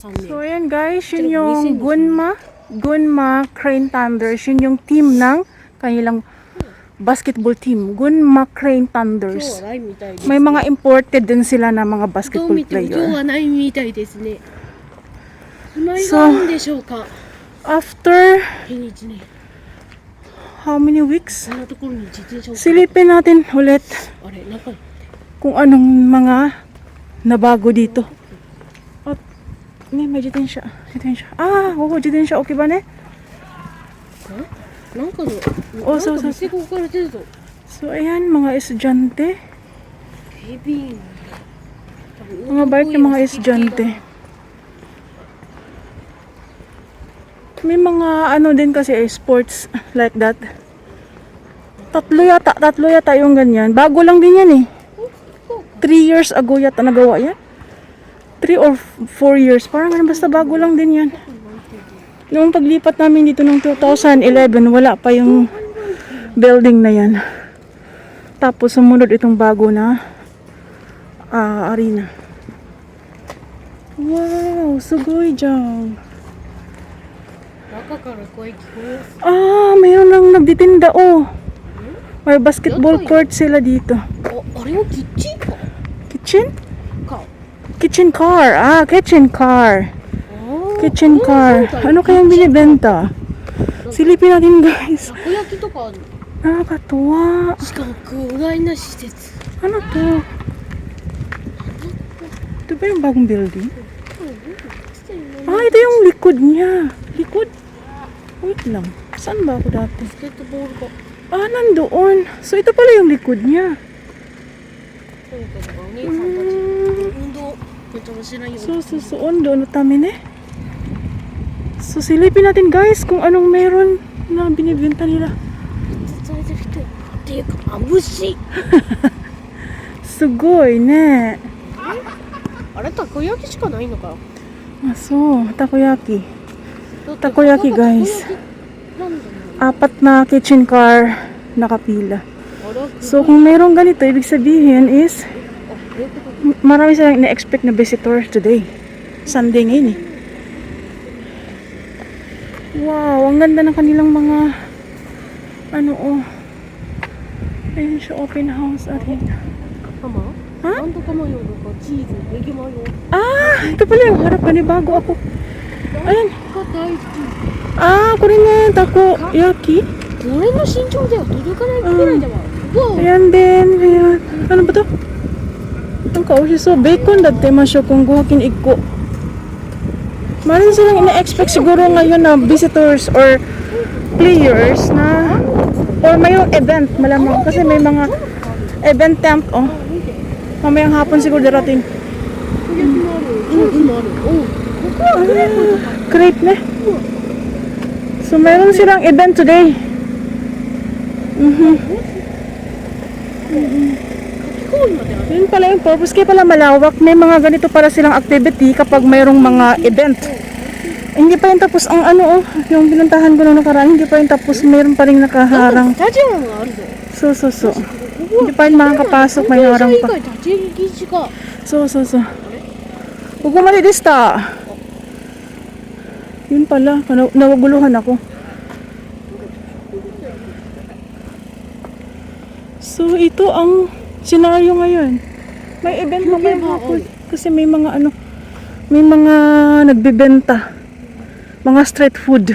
So ayan guys, yun yung Gunma Crane Thunders. Yun yung team ng kanilang basketball team. Gunma Crane Thunders. May mga imported din sila na mga basketball player. So, after how many weeks? Silipin natin ulit kung anong mga nabago dito. May jitensha. Ah, jitensha okay ba ne? Oh, so. So, ayan, mga estudyante. Mga bike ng mga estudyante. May mga ano din kasi sports like that. Tatlo yata yung ganyan. Bago lang din yan eh. 3 years ago yata nagawa yan. 3 or 4 years. Parang basta bago lang din yan. Noong paglipat namin dito noong 2011, wala pa yung building na yan. Tapos sumunod itong bago na arena. Wow, sugoi dyan. Mayroon lang nagtitinda oh. May basketball court sila dito. Kitchen? Kitchen car. Kitchen car. Kitchen car. Ano kayang binibenta? Silipin natin guys. Nakakatuwa. Ano to? Ito ba yung bagong building? Ito yung likod niya. Likod? Wait lang. Saan ba ako dati? Nandoon. So ito pala yung likod niya. So, ondo tamin eh. So, silipin natin guys kung anong meron na binibenta nila. Sugoi ne. So, takoyaki. Takoyaki guys. 4 na kitchen car nakapila. So, kung meron ganito, ibig sabihin is marami silang na-expect na visitor today. Sunday ngayon eh. Wow, ang ganda ng kanilang mga ayun siya, open house arena. Ha? Ito pala yung harap ni bago ako. Ayun. Ko rin nga yung takoyaki. Ayan din. Ayan. Ano ba to? Ang kausiso, bacon dati masyo kung guhakin igko. Maraming silang ina-expect siguro ngayon na visitors or players na or mayroong event malamang kasi may mga event tent mamayang hapon siguro darating. Crepe na. So mayroon silang event today. Yun pala yung purpose, kaya pala malawak. May mga ganito para silang activity kapag mayroong mga event. Hindi pa yung tapos ang yung pinuntahan ko nung nakaraan, hindi pa yung tapos, mayroon pa rin nakaharang. So. Hindi pa yung makakapasok, may harang pa. So. Huwag mo malidista. Yun pala, nawaguluhan ako. So, ito ang senaryo ngayon. May event mamayang hapon. Kasi may mga may mga nagbebenta. Mga street food.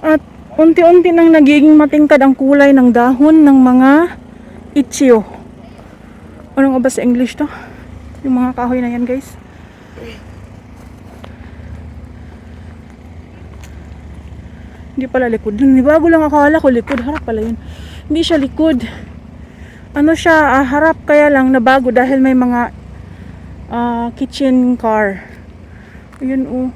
At unti-unti nang nagiging matingkad ang kulay ng dahon ng mga ichiyo. Ano nga ba sa English to? Yung mga kahoy na yan guys. Hindi pala likod. Bago lang akala ko likod. Harap pala yun. Hindi siya likod. Harap kaya lang nabago dahil may mga kitchen car. Ayun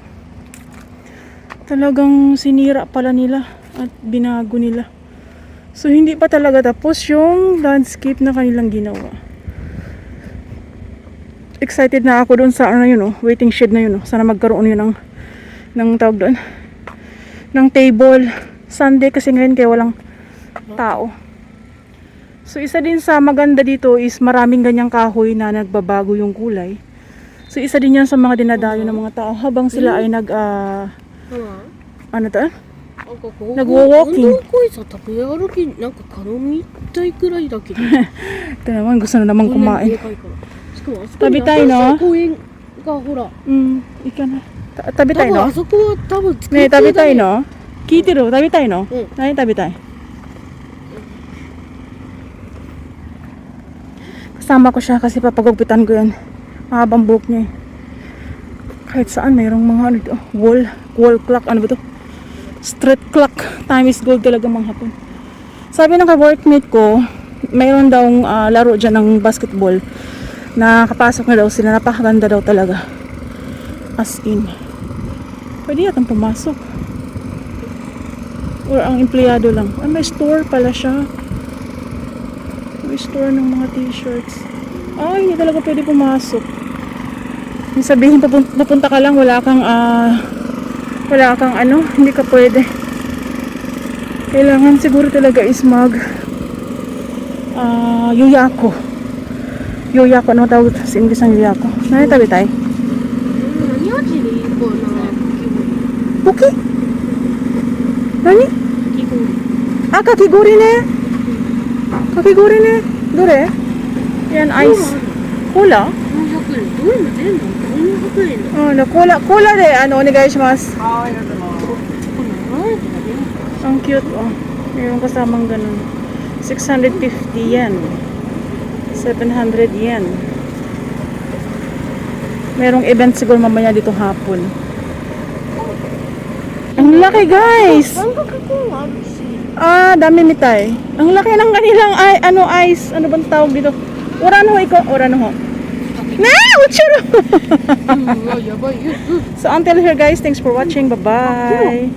Talagang sinira pala nila at binago nila. So hindi pa talaga tapos yung landscape na kanilang ginawa. Excited na ako doon sa waiting shed na yun. Sana magkaroon yun ng tawag doon. Ng table. Sunday kasi ngayon kaya walang tao. So isa din sa maganda dito is maraming ganyang kahoy na nagbabago yung kulay. So isa din yan sa mga dinadayo ng mga tao habang sila ay ano to? なんかこう Nagwo-walking. 運動会さ食べ歩きなんか頼みたいくらいだけど Ito naman, gusto na naman こんなに kumain. でかいからしかもあそこに食べたいの新しい公園がほら Ika na. Tabi 多 tayo 分 no? あそこは多分作 Ne, って tabi た tayo ね no? Kitiru, tabi tayo no? Ay, tabi tayo. Kasama ko siya kasi papagugpitan ko yan. Mahabang buhok niya eh. Kahit saan mayroong mga ano dito, wall clock, ano ba to? Street clock. Time is gold talaga mga hapon. Sabi ng ka-workmate ko, mayroon daw laro dyan ng basketball. Nakapasok na daw sila. Napakaganda daw talaga. As in. Pwede yatang pumasok. Or ang empleyado lang. Ay, may store pala siya. May store ng mga t-shirts. Ay, hindi talaga pwede pumasok. Yung sabihin, pupunta ka lang, wala kang ano, hindi ka pwede. Kailangan siguro talaga is yuyako. Yuyako, ano tawag sa English ng yuyako? Tabi tayo? 何味でいいかな Puki? Nani? かき氷 Ah, kakiguri ne. Kakiguri ne. Dore? Yan, ice. Cola? 400円どれも全部400円だ Cola de, onegai shimasu. これ7円とかで Ang cute, oh. Mayroong kasamang ganun. 650 yen. 700 yen. Merong event siguro mamaya dito hapon. Ang laki, guys! 三角コーンあるし Dami mitay. Ang laki ng kanilang ice. Ano bang tawag dito? Urano iko? Urano ho? Na! Uchuro! やばいよ So until here guys, thanks for watching. Bye-bye!